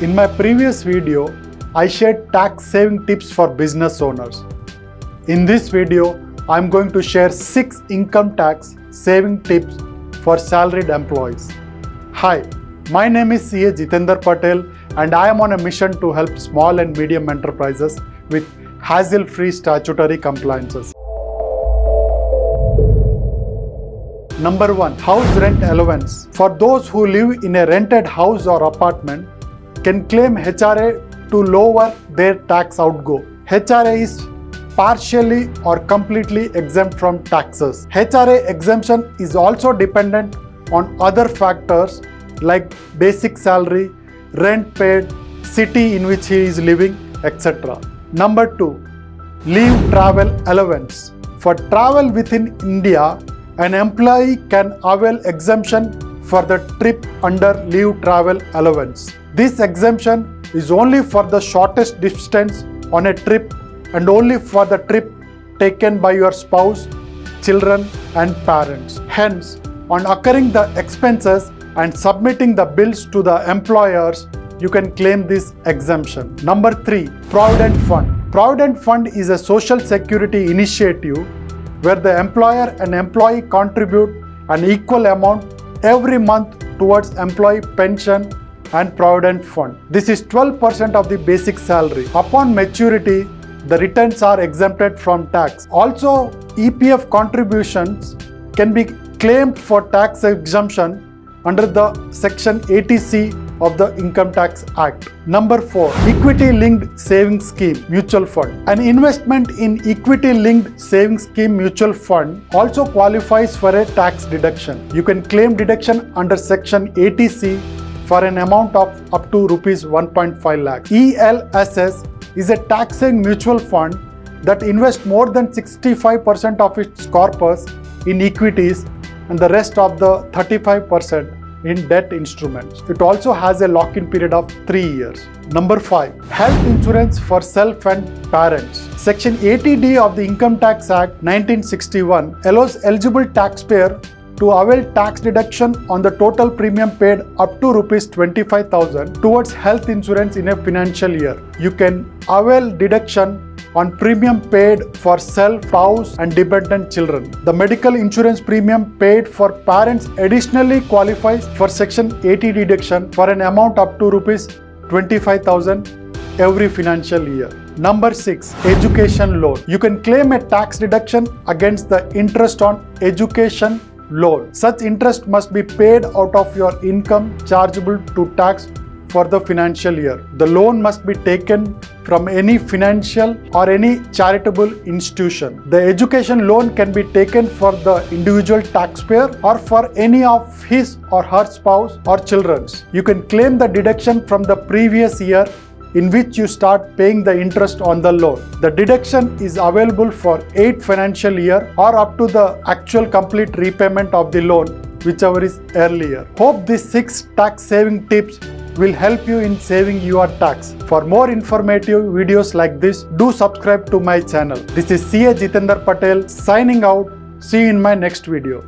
In my previous video, I shared tax saving tips for business owners. In this video, I'm going to share 6 income tax saving tips for salaried employees. Hi, my name is CA Jithendar Patel and I am on a mission to help small and medium enterprises with hassle-free statutory compliances. Number 1. House rent allowance. For those who live in a rented house or apartment, can claim HRA to lower their tax outgo. HRA is partially or completely exempt from taxes. HRA exemption is also dependent on other factors like basic salary, rent paid, city in which he is living, etc. Number 2. Leave travel allowance. For travel within India, an employee can avail exemption for the trip under leave travel allowance. This exemption is only for the shortest distance on a trip and only for the trip taken by your spouse, children and parents. Hence, on occurring the expenses and submitting the bills to the employers, you can claim this exemption. Number 3. Provident Fund. Provident Fund is a social security initiative where the employer and employee contribute an equal amount every month towards employee pension and provident fund. This is 12% of the basic salary. Upon maturity, the returns are exempted from tax. Also, EPF contributions can be claimed for tax exemption under the Section 80C of the Income Tax Act. Number 4. Equity Linked Savings Scheme Mutual Fund. An investment in Equity Linked Savings Scheme Mutual Fund also qualifies for a tax deduction. You can claim deduction under Section 80C for an amount of up to Rs 1.5 lakh. ELSS is a tax-saving mutual fund that invests more than 65% of its corpus in equities and the rest of the 35% in debt instruments. It also has a lock-in period of 3 years. Number 5. Health insurance for self and parents. Section 80D of the Income Tax Act 1961 allows eligible taxpayer to avail tax deduction on the total premium paid up to Rs 25,000 towards health insurance in a financial year. You can avail deduction on premium paid for self, spouse and dependent children. The medical insurance premium paid for parents additionally qualifies for Section 80 deduction for an amount up to Rs 25,000 every financial year. Number 6. Education loan. You can claim a tax deduction against the interest on education loan. Such interest must be paid out of your income chargeable to tax for the financial year. The loan must be taken from any financial or any charitable institution. The education loan can be taken for the individual taxpayer or for any of his or her spouse or children. You can claim the deduction from the previous year in which you start paying the interest on the loan. The deduction is available for 8 financial year or up to the actual complete repayment of the loan, whichever is earlier. Hope these 6 tax saving tips will help you in saving your tax. For more informative videos like this, do subscribe to my channel. This is CA Jithendar Patel signing out. See you in my next video.